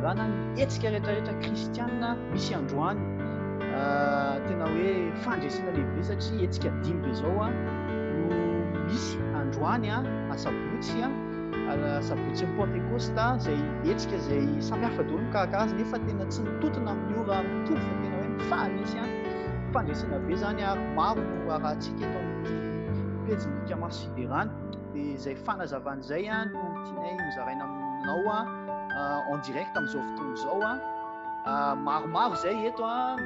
fidirana ny hetsika rehetrarehetra kristianina misy androany. Tena hoe fandresena lehibe satria hetsika dimy be zao no misy androany asabotsy sabotsy ny pentecosta zay hetsika zay samy hafa daholo mikarakara azy nefa tena tsy mitotona amin'ny ora mitovy fa tena hoe mifanisy fandresena be zany ary maro no arahantsika eto amin'ny pejy maso fiderana dia zay fanazavana zay no tianay mizaraina aminao en direct amin'izao fotoana izao maromaro zay eto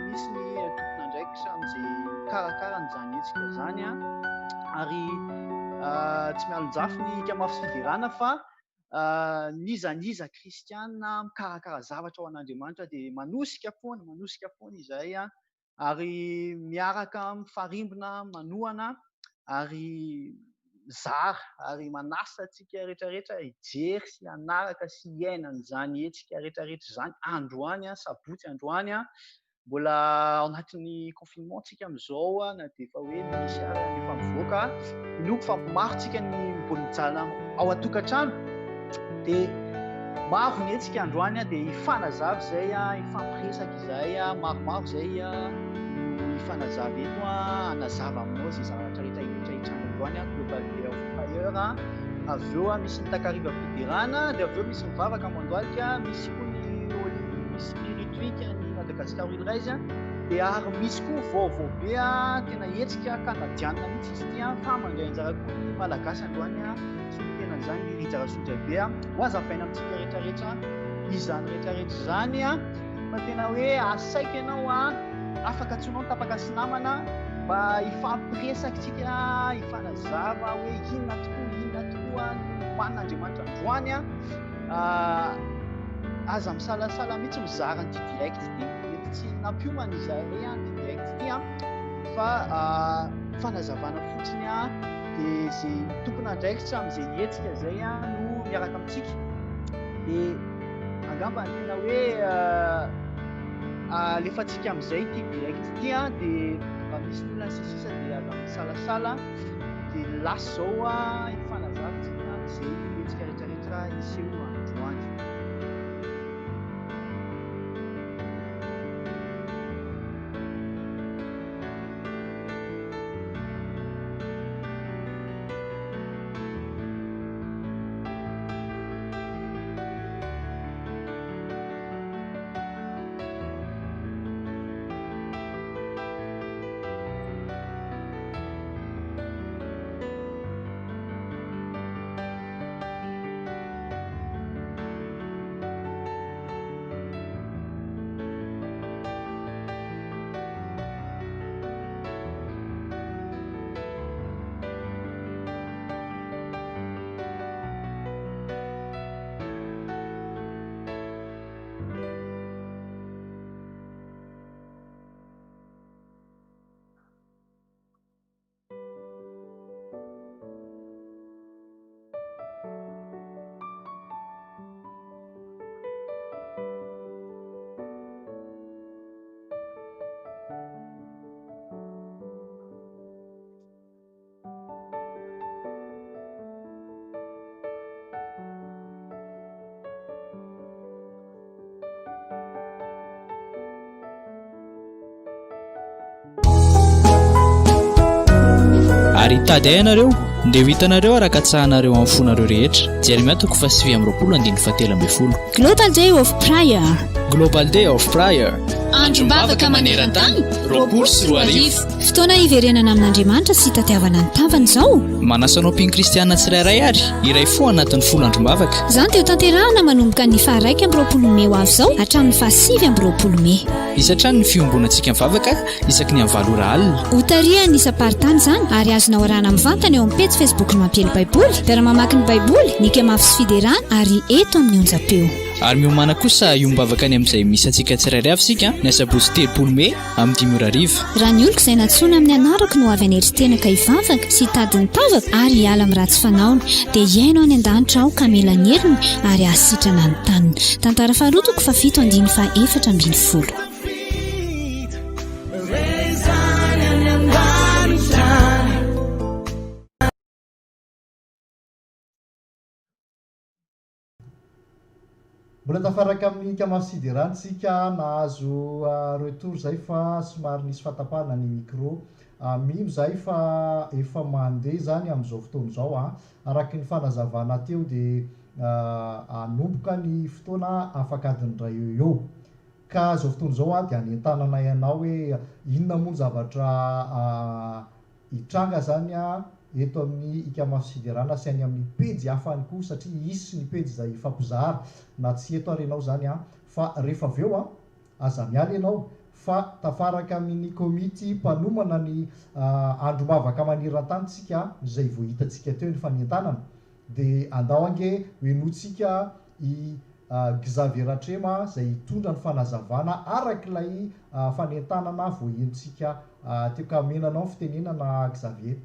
misy ny tompona ndraiky samyzay karakara n'izany hetsika zany ary tsy mialonjafy ny kamaso fiderana fa nizaniza kristianina mikarakara zavatra ho an'Andriamanitra dia manosika foana izay ary miaraka mifarimbona manohana ary zara ary manasa antsika rehetrarehetra hijery sy hanaraka sy hiaina n'izany hetsika rehetrarehetra izany androany sabotsy androany mbola ao anatin'ny confinement tsika amin'izao na dia efa hoe misy efa mivoaka miloko fa marotsika ny mbola mijalona ao an-tokantrano dia maro ny hetsika androany dia hifanazavy zay hifampiresaka izay maromaro zay hifanazavy eto hanazava aminao zay zavatra rehetrarehetra hitranga androany global day of prayer avy eo misy ny takariva fiderana dia avy eo misy mivavaka mandoalika misy koa ny olympique spirituique ny Madagascar Wheel Race dia ary misy koa vaovao be tena hetsika kanadianina mihitsy izy ity fa mandray anjara koa ny malagasy androany tena zany rijara sotra be ho azavaina amintsika rehetrarehetra izany rehetrarehetra zany fa tena hoe asaika ianao afaka tsonao tapaka sy namana mba hifampiresakytsika hifanazava hoe inona tokoa hoan'Andriamanitra androany aza misalasala mihitsy mizara nyty direct ity mety tsy nampiomana izay ty direct ity fa fanazavana fotsiny dia zay tompona ndraikitra amin'izay hetsika zay no miaraka amintsika dia angamba ny tena hoe alefatsika amin'izay ty direct ity dia mba misy olona sisisa dia aza misalasala dia lasa zao hifanazavitsika amin'izay hetsika rehetrarehetra iseho androany. Ary tady ianareo ndia ho hitanareo araka-tsahanareo amin'ny fonareo rehetra jery miatoko fa 7:17 Global Day of Prayer. Global Day of Prayer. Androm-bavaka maneran-tany 2:00 fotoana hiverenana amin'Andriamanitra sy tatiavana ny tavany izao. Manasanao mpino kristianina tsirairay ary iray fo anatin'ny folo androm-bavaka. Izany dia ho tanterahana manomboka ny 1 Mey ho avy izao hatramin'ny 7 Mey. Isatrany ny fiombonantsika mivavaka isaky ny amin'ny 7 ora alina. Ho tarihany isa-paritany izany ary azonao arahana mivantana eo amin'ny pejy Facebook ny Mampiely Baiboly, tara mamaky ny Baiboly, ny Kemafy sy Fiderana ary eto amin'ny onjam-peo. Ary miomana kosa iombavaka ny amin'izay misy antsika tsirairay avy sika ny asabotsy 3 Mey amin'ny 5:00. Raha ny oloko izay natsoina amin'ny anarako no avy aneritena ka hivavaka sy tady ny tavaka ary hiala amin'ny ratsy fanaony dia iainao any an-danitra aho ka mila ny heriny ary ahasitrana ny taniny. Tantara faharotoko fa 7:4. mbola tafaraka amin'ny kamasiderantsika nahazo retour zay fa somary nisy fatapahana ny micro mino zay fa efa mandeha zany amin'izao fotoana zao araky ny fanazavana teo dia anomboka ny fotoana afakadiny ray eo ka zao fotoana zao dia anentanana ianao hoe inona moa ny zavatra hitranga zany eto amin'ny ikamafiderana sy any amin'ny pejy hafany koa satria isy ny pejy zay fampizahara na tsy eto ary ianao zany fa rehefa avy eo aza miala ianao fa tafaraka amin'ny komity mpanomana ny andro mavaka maniran-tanytsika zay vao hitantsika teo ny fanentanana dia andao ange hoenotsika i Xavier Ratrema zay hitondra ny fanazavana arak'ilay fanentanana vao enontsika teo ka menanao fitenenana Xavier.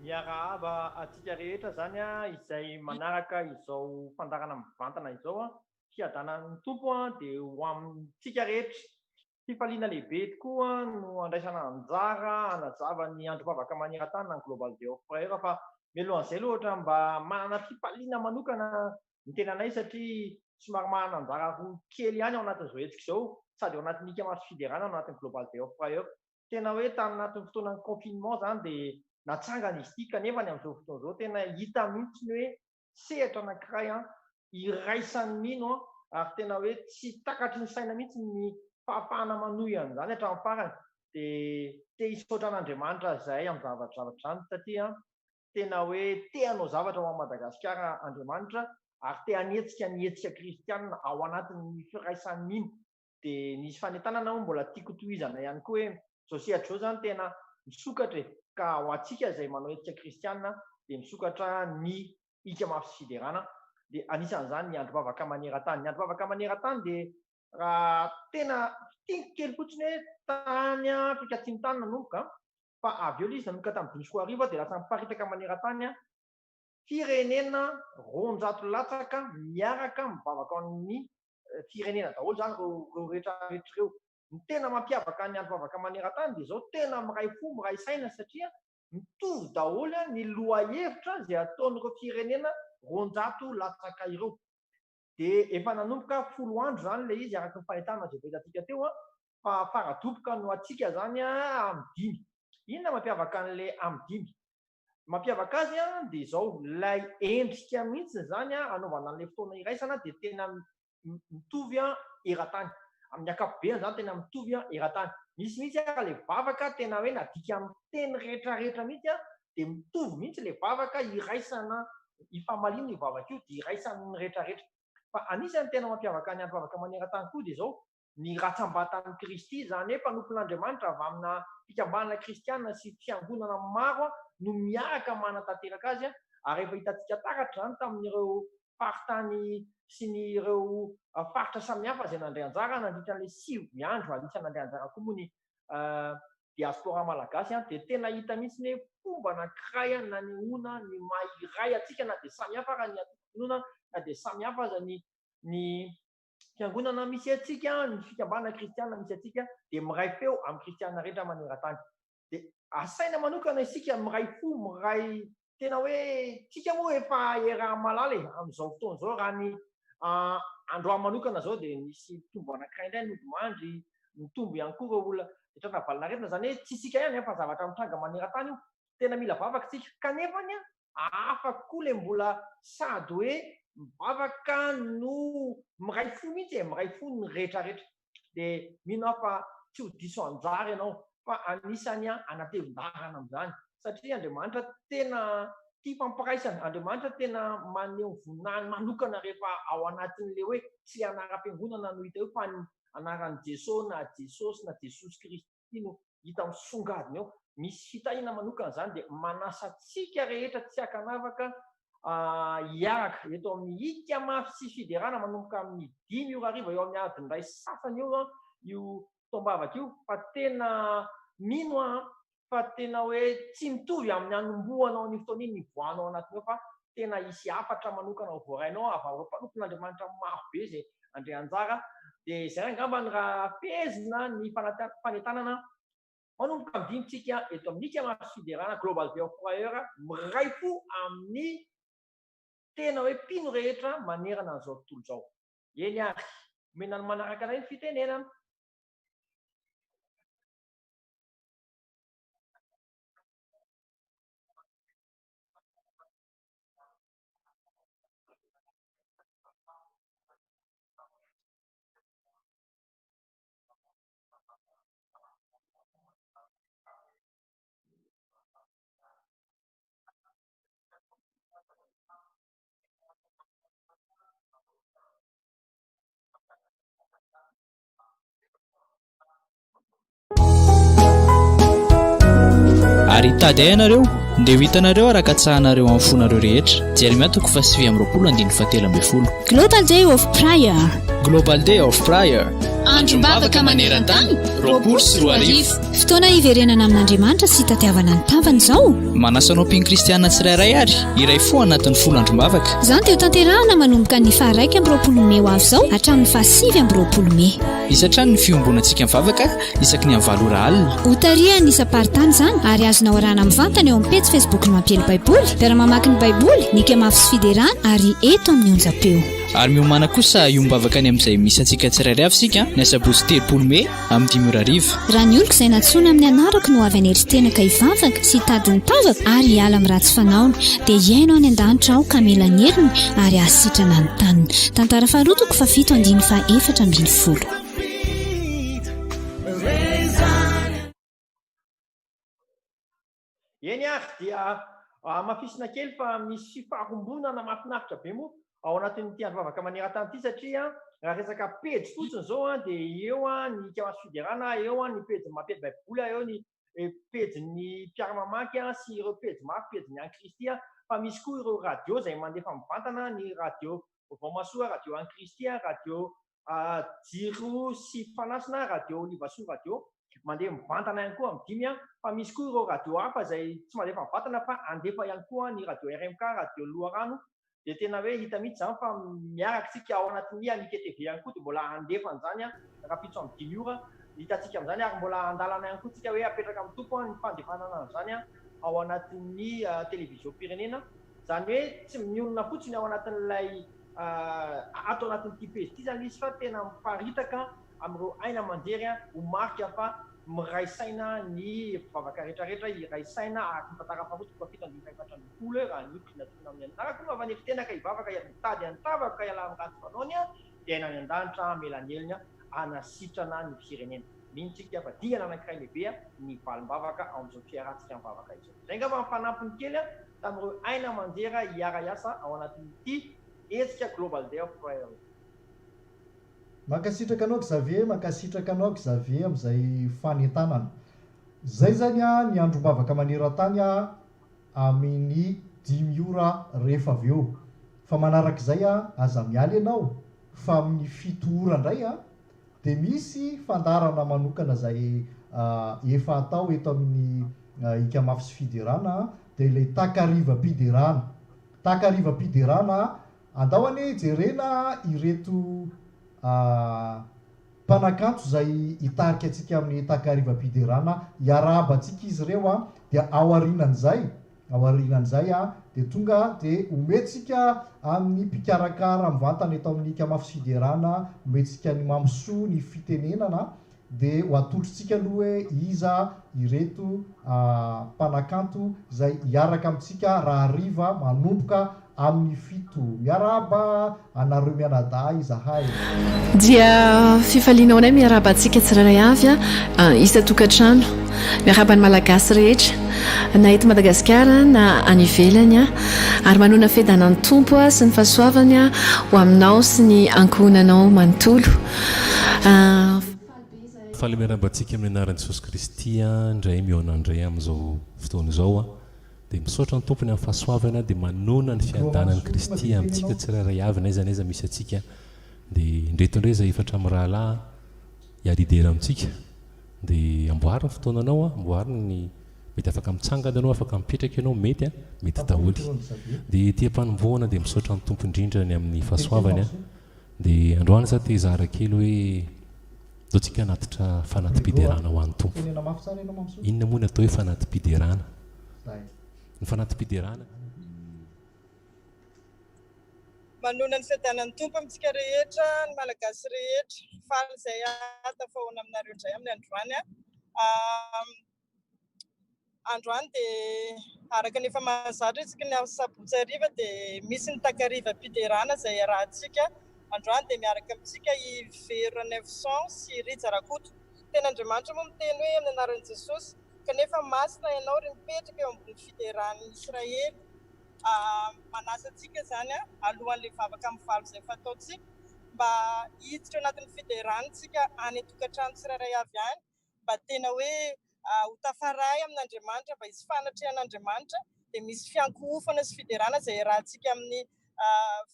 Miarahaba atsika rehetra zany izay manaraka izao fandarana mivantana izao fiadanan'ny tompo dia ho amintsika rehetra fifaliana lehibe tokoa no andraisana anjara anazava ny andro mavaka maneran-tany na Global Day of Prayer fa mialohan'izay loatra mba manana fifaliana manokana ny tenanay satria somary manana anjara roa kely ihany ao anatin'izao hetsika izao sady ao anatin'ny ikamafiderana ao anatin'ny Global Day of Prayer tena hoe tany anatin'ny fotoanan'ny confinement zany dia natsangana izy ity kanefa ny amin'izao fotoana izao tena hita mihitsy ny hoe sehatra anankiray iraisan'ny mino ary tena hoe tsy takatry ny saina mihitsy ny fahafahana manohy an'izany hatramin'ny farany dia te hisaotra an'Andriamanitra zahay amin'ny zavatra zany satria tena hoe te hanao zavatra ao Madagasikara Andriamanitra ary te hanetsika ny hetsika kristianina ao anatin'ny firaisan'ny mino dia nisy fanentanana mbola tiako tohizana ihany koa hoe zao sehatra zao zany tena misokatra ka ho antsika izay manao hetsika kristianina dia misokatra ny ikamafiderana dia anisan'izany ny andro mavaka maneran-tany. Ny andro mavaka maneran-tany dia raha tena fiteny kely fotsiny hoe tany Afrika Atsimo tany nanomboka fa avy eo ilay izy nanomboka tamin'ny 2021 dia lasa miparitaka maneran-tany firenena 200 latsaka miaraka mivavaka amin'ny firenena daholo zany reo rehetra reo. Ny tena mampiavaka ny andro mavaka maneran-tany dia zao tena miray fo miray saina satria mitovy daholo ny loha-hevitra izay ataon'ireo firenena 200 latsaka ireo. Dia efa nanomboka 10 andro zany ilay izy araka ny fahitana izay hitantsika teo fa faradoboka no antsika zany amin'ny 5. Inona mampiavaka an'ilay amin'ny 5? Mampiavaka azy dia izao lay endrika mihitsy zany anaovana an'ilay fotoana iraisana dia tena mitovy eran-tany. Amin'ny ankapobeny zany tena mitovy eran-tany. Misy mihitsy ilay vavaka tena hoe nadika amin'ny teny rehetrarehetra mihitsy dia mitovy mihitsy ilay vavaka iraisana ifamaliana io vavaka io dia iraisan'ny rehetrarehetra. Fa anisan'ny tena mampiavaka ny andro mavaka maneran-tany koa dia izao ny ratsambatan'ny Kristy zany hoe mpanompon'Andriamanitra avy amina fikambanana kristianina sy fiangonana maro no miaraka manatanteraka azy ary efa hitantsika takatra zany tamin'ireo faritany sy ny ireo faritra samihafa izay nandray anjara nandritra an'ilay 9 andro anisan'ny nandray anjara koa moa ny diaspora malagasy dia tena hita mihitsy ny fomba anankiray nanehoana ny maha-iray atsika na dia samihafa raha ny antokonona na dia samihafa aza ny fiangonana misy atsika ny fikambanana kristianina misy atsika dia miray feo amin'ny kristianina rehetra maneran-tany. Dia asaina manokana isika miray fo miray tena hoe tsika moa efa era malala amin'izao fotoana izao raha ny androany manokana zao dia nisy tombo anankiray indray nodimandry mitombo ihany koa ireo olona hitrana valinaretina zany hoe tsy isika ihany fa zavatra mitranga maneran-tany io tena mila vavaka tsika kanefa ny afaka koa le mbola sady hoe mivavaka no miray fo mihitsy miray fo ny rehetrarehetra dia mino fa tsy ho diso anjara ianao fa anisany anatevin-darana amin'izany satria Andriamanitra tena tia fampiraisana. Andriamanitra tena maneho voninahiny manokana rehefa ao anatin'ilay hoe tsy anaram-piangonana no hita eo fa ny anaran'i Jesosy na Jesosy na Jesosy Kristy no hita misongadina eo. Misy fitahiana manokana zany dia manasa tsika rehetra tsy hakanavaka hiaraka eto amin'ny ikamafiderana manomboka amin'ny 5 ora hariva eo amin'ny adiny iray sasany eo io tombavaka io fa tena mino fa tena hoe tsy mitovy amin'ny anombohanao ny fotoana iny nivoanao anatiny eo fa tena hisy afatra manokana ho voarainao avy ao mpanompon'Andriamanitra maro be izay andray anjara dia izay angamba ny raha fehezina ny fanentanana manomboka amin'ny 5 tsika eto amin'ny ikamafiderana Global Day of Prayer miray fo amin'ny tena hoe mpino rehetra manerana an'izao tontolo izao. Eny ary omena ny manaraka anay ny fitenenana. Ary tady ianareo dia ho hitanareo araka tsahanareo amin'ny fonareo rehetra jeremia 7:20 Global Day of Prayer. Global Day of Prayer. Androm-bavaka maneran-tany, 24 fotoana hiverenana amin'Andriamanitra sy tatiavana ny tavany izao. Manasanao mpino kristianina tsirairay ary iray fo anatin'ny folo androm-bavaka. Izany dia ho tanterahana manomboka ny 1 Mey ho avy izao hatramin'ny 5 Mey. Isatrany ny fiombonantsika mivavaka isaky ny amin'ny 7 ora alina. Ho tarihany isa-paritany izany ary azonao arahana mivantana eo amin'ny pejy Facebook ny Mampiely Baiboly, dia mamaky ny Baiboly, ny Kemafy sy Fiderana ary eto amin'ny onjam-peo. Ary miomana kosa iombavaka ny amin'izay misy antsika tsirairay avy sika ny asabotsy 3 Mey amin'ny 5 raha ny oloko izay natsoina amin'ny anarako no avy aneritsenaka hivavaka sy hitadiny tavaka ary hiala amin'ny ratsy fanaony dia iaino any an-danitra aho ka mila ny heriny ary ahasitrana ny taniny. Tantara faharotoko 7:4. Eny ary dia mafisina kely fa misy faharombonana mahafinaritra be moa ao anatin'ity androm-bavaka maneran-tany ity satria raha resaka pejy fotsiny izao dia eo ny Kemafy Fiderana, eo ny pejy ny Mampiely Baiboly, eo ny pejy ny mpiara-mamaky sy ireo pejy maro, pejy ny Ankristy, fa misy koa ireo radio izay mandefa mivantana, ny radio Vaomasoa, radio Ankristy, radio Jiro sy Fanasina, radio Olivasoa, radio mandeha mivantana ihany koa amin'ny 5, fa misy koa ireo radio hafa izay tsy mandefa mivantana fa andefa ihany koa ny radio RMK, radio Loharano. Dia tena hoe hita mihitsy izany fa miaraksika ao anatin'ny Alika TV ihany koa dia mbola andefa an'izany rapitso amin'ny 5 ora hitantsika amin'izany ary mbola andalana ihany koa tsika hoe apetraka amin'ny tompo ny fandefanana an'izany ao anatin'ny televizion pirenena. Izany hoe tsy mionona fotsiny ao anatin'ilay ato anatin'ity pejy ity izany izy fa tena miparitaka amin'ireo aina manjery ho marika fa miray saina ny fivavaka rehetrarehetra, iray saina ary tantara faharotoko 7:4 raha ny oloko natokana amin'ny anarako no avy aneritsenaka hivavaka mitady an-tavaka ka hiala amin'ny ratsy fanaony dia aina any an-danitra melanelina anasitrana ny firenena. Mintsika fa diana anankiray lehibe ny valim-bavaka ao amin'izao fiarahantsika mivavaka izao. Izay angamba ny fanampiny kely tamin'ireo aina manjera hiara-iasa ao anatin'ity hetsika Global Day of Prayer. Mankasitraka anao Xavier amin'izay fanentanana. Zay zany ny androm-bavaka maneran-tany amin'ny 5 ora rehefa avy eo. Fa manarak'izay aza mialy ianao fa amin'ny 7 ora indray dia misy fandarana manokana izay efa atao eto amin'ny Kemafy sy Fiderana dia ilay takarivam-piderana. Takarivam-piderana andao anie jerena ireto mpanakanto izay hitarika antsika amin'ny takarivam-piderana, hiarabantsika izy ireo dia ao aorianan'izay dia tonga dia ometsika amin'ny mpikarakara mivantana eto amin'ny Kemafy sy Fiderana, ometsika ny mamsoa ny fitenenana dia ho atolotritsika aloha hoe iza ireto mpanakanto izay hiaraka amintsika raha hariva manomboka amin'ny 7. Miaraba anareo mianadahy izahay. Dia fifalianao miaraba antsika tsirairay avy isa tokantrano, miaraba ny malagasy rehetra na eto Madagasikara na any ivelany ary manona fedanany tompo sy ny fahasoavany ho aminao sy ny ankohonanao manontolo. Faly miaraba antsika amin'ny anaran'i Jesosy Kristy indray miona indray amin'izao fotoana izao dia misaotra ny tompony amin'ny fahasoavana dia manona ny fiadanan'i Kristy amintsika tsirairay avy n'aiza misy atsika dia indreto indray izay efatra amin'ny rahalahy hiaridera amintsika dia amboarina fotoananao amboarina ny mety afaka mitsangana ianao, afaka mipetraka ianao, mety daholy dia tia-panombohana dia misaotra ny tompo indrindrany amin'ny fahasoavany dia androany za te hizara kely hoe ataontsika anatitra fanatim-piderana ho an'ny tompo. Inona moa ny atao hoe fanatim-piderana? Ny fanatim-piderana manona ny fiadanan'ny tompo amintsika rehetra, ny malagasy rehetra, faly izay atafahoana aminareo indray amin'ny androany. Androany dia araka ny efa mahazatra isika ny sabotsy hariva dia misy ny takariva mpiderana izay arahantsika. Androany dia miaraka amintsika i Vero 900 sy Rija Rakoto. Ten'Andriamanitra moa miteny hoe amin'ny anaran'i Jesosy, kanefa masina ianao ry mipetraka eo ambony fideran'ny Israely. Manasa antsika izany alohan'ilay vavaka amin'ny valo izay fataontsika mba hiditra anatin'ny fiderantsika any an-tokantrano tsirairay avy any, mba tena hoe ho tafaray amin'Andriamanitra, mba hisy fanatrehan'Andriamanitra, dia misy fiankohofana sy fiderana izay rahantsika amin'ny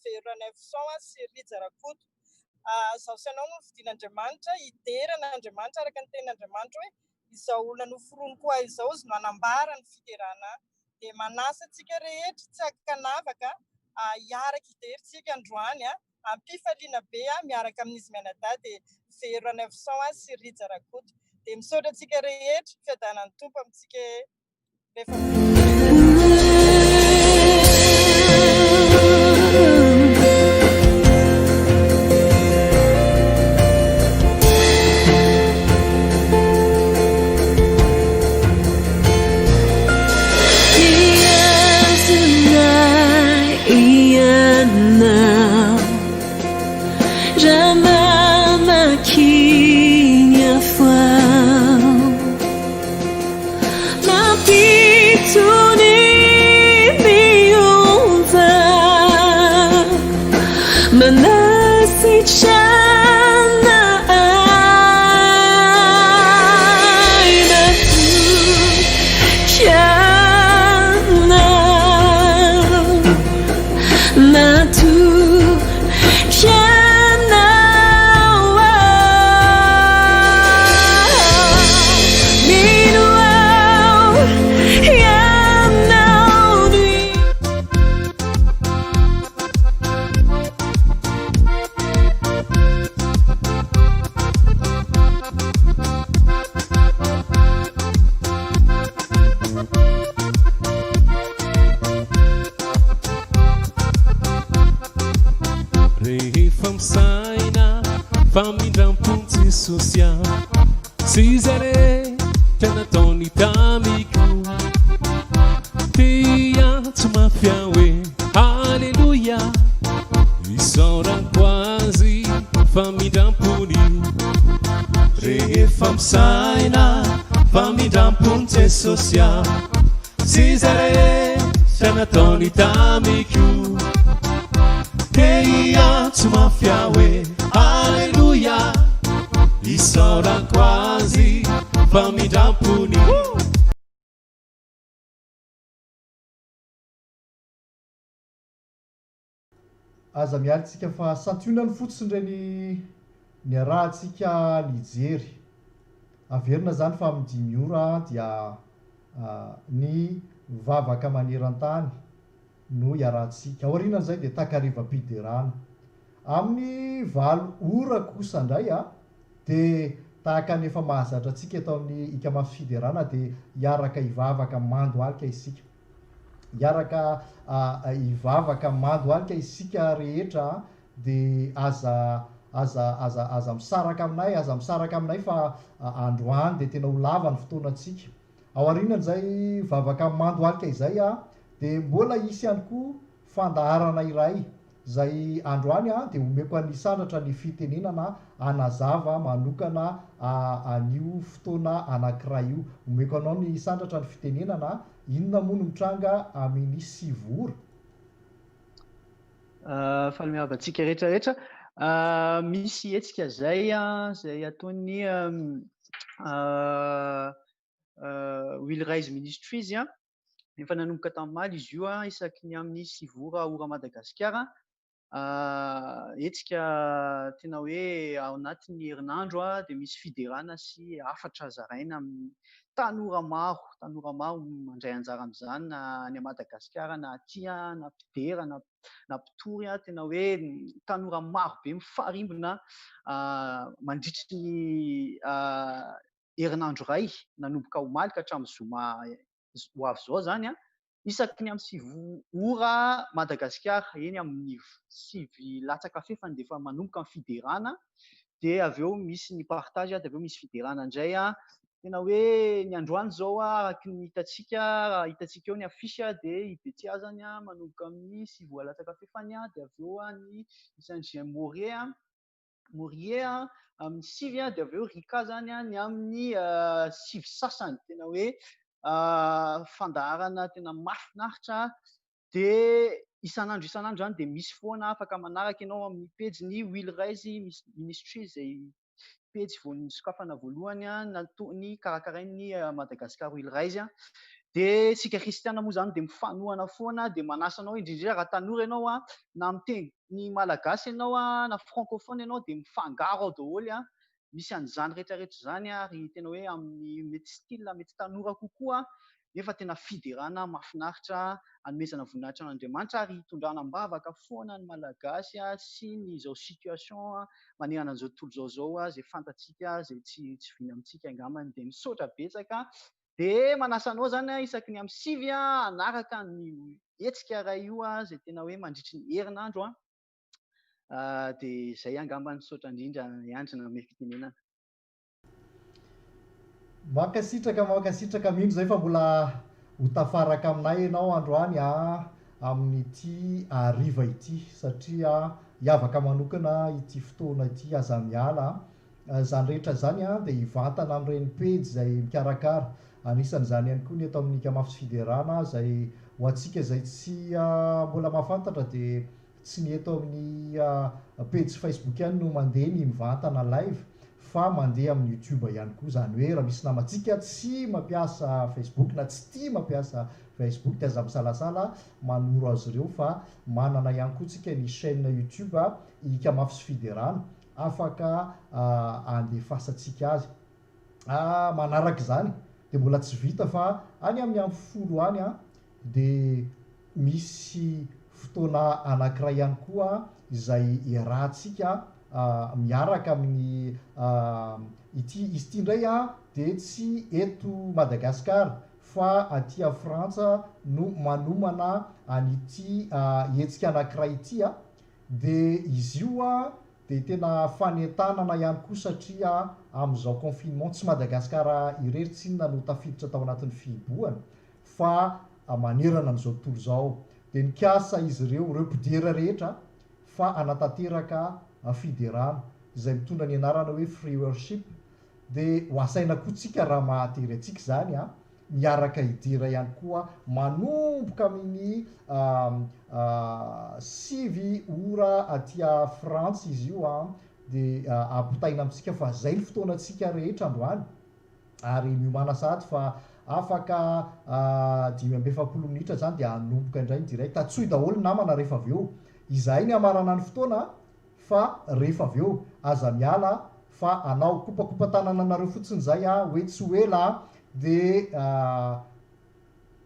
Vero 900 sy Rija Rakoto. Izao sy anao no fidin'Andriamanitra, hideran'Andriamanitra araka ny tenin'Andriamanitra hoe izao nanoforoany koa izao izy no hanambara ny fiderana. Dia manasa antsika rehetra tsy hakanavaka hiaraka hiderintsika androany ampifaliana be miaraka amin'izy mianadahy dia Vero 900 sy Rija Rakoto. Dia misaotra antsika rehetra fiadanan'ny tompo amintsika rehefa aza mialitsika fa santionany fotsiny reny ny arahantsika nijery averina zany fa amin'ny 10 ora dia ny vavaka maneran-tany no iarahantsika aorianan'izay dia takariva mpiderana amin'ny 9 ora kosa indray dia tahaka ny efa mahazatra antsika eto amin'ny ikamasy fiderana dia hiaraka hivavaka mando alika isika hiaraka hivavaka mando alika isika rehetra dia aza misaraka aminay fa androany dia tena ho lava ny fotoanantsika aorianan'izay vavaka mando alika izay dia mbola isy ihany koa fandaharana iray zay androany dia omeko any sandratra ny fitenenana anazava manokana an'io fotoana anankiray io omeko anao ny sandratra ny fitenenana inona moa no mitranga amin'ny 7 ora falamiavantsika rehetrarehetra misy etsika zay ataony Will Rise Ministries efa nanomboka tamin'maly izy io isaky ny amin'ny 7 ora Madagasikara etsika tena hoe ao anatin'ny herinandro dia misy fiderana sy afatra zaraina amin'ny tanora maro mandray anjara amin'izany na any Madagasikara na aty na mpidera na mpitory tena hoe tanora maro be mifarimbona mandritry ny herinandro iray nanomboka omaly ka hatramin'ny zoma ho avy zao zany isaky ny amin'ny 6 ora Madagasikara eny amin'ny 6 latsaka fefany de efa manomboka amin'ny fiderana, de avy eo misy ny partage de avy eo misy fiderana indray tena hoe ny androany zao araky ny hitatsika eo ny afisy de Ibetia zany manomboka amin'ny 6 voa latsaka fefany de avy eo ny Saint-Jean Morier amin'ny 6 de avy eo Rika zany ny amin'ny 6 sasany, tena hoe fandaharana tena mafinaritra. De isan'andro zany de misy foana afaka manaraka ianao amin'ny pejy Will Rise Ministry zay pejy vao nisokafana voalohany natony karakarain'ny Madagasikara Will Rise de sika kristiana moa zany de mifanohana foana de manasa anao indrindra raha tanora ianao na miteny ny malagasy ianao na francophone ianao de mifangaro ao daholy misy an'izany rehetrarehetra zany ary tena hoe amin'ny mety style mety tanora kokoa nefa tena fiderana mafinaritra anomezana voninahitra an'Andriamanitra ary hitondrana ambavaka foana ny malagasy sy ny zao situation manerana an'izao tontolo zao zay fantatsika zay tsy vina amintsika angambany de misaotra betsaka de manasa anao zany isaky ny amin'ny 6 anaraka ny hetsika ray io zay tena hoe mandritry ny herinandro de zay angambany misaotra indrindra Andrina amin'ny fitenenana. Mankasitraka mino zay fa mbola ho tafaraka aminay ianao androany amin'ity ariva ity satria hiavaka manokana ity fotoana ity aza miala zany rehetra zany de hivantana amin'ireny pejy zay mikarakara anisan'izany ihany koa ny eto amin'ny Kamafy Fiderana zay ho antsika zay tsy mbola mahafantatra de tsy ny eto amin'ny pejy Facebook ihany no mandeha ny mivantana live fa mandeha amin'ny YouTube ihany koa, zany hoe raha misy namantsika tsy mampiasa Facebook na tsy tia mampiasa Facebook de aza misalasala manoro azy ireo fa manana ihany koa tsika ny chaîne YouTube i Kamafy Fiderana afaka andefasantsika azy manaraka izany de mbola tsy vita fa any amin'ny 10 any de misy fotoana anankiray ihany koa izay iarahantsika miaraka amin'ny izy ity indray de tsy eto Madagasikara fa aty a Frantsa no manomana an'ity hetsika anankiray ity de izy io de tena fanentanana ihany koa satria amin'izao confinement tsy Madagasikara irery tsy inona no tafiditra tao anatin'ny fihibohana fa manerana an'izao tontolo zao de nikasa izy ireo mpidera rehetra fa anatanteraka fiderana izay mitondra ny anarana hoe free worship de ho asaina koa tsika raha mahatery antsika zany miaraka hidera ihany koa manomboka amin'ny 6 ora aty a Frantsa izy io de ampitaina amintsika fa zay ny fotoanantsika rehetra androany ary miomana sady fa afaka 5-7 minitra zany de anomboka indray direct atsoy daholo namana rehefa avy eo izahay ny amarana ny fotoana fa rehefa avy eo aza miala fa anao kopakopa tanana anareo fotsiny zay hoe tsy hoela de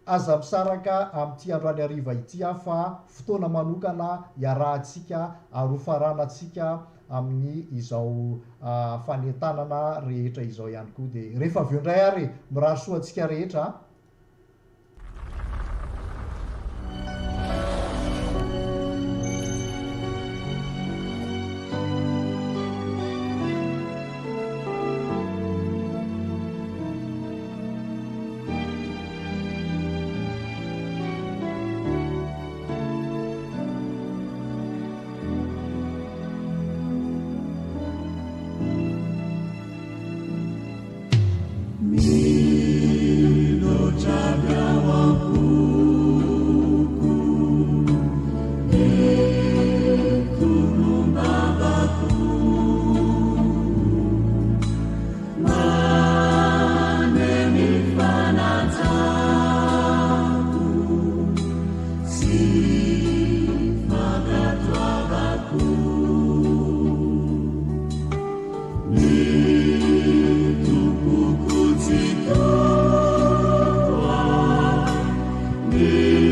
aza misaraka amin'ity androany ariva ity fa fotoana manokana iarahantsika arofaranantsika amin'ny izao fanentanana rehetra izao ihany koa de rehefa avy eo indray ary mirary soa antsika rehetra See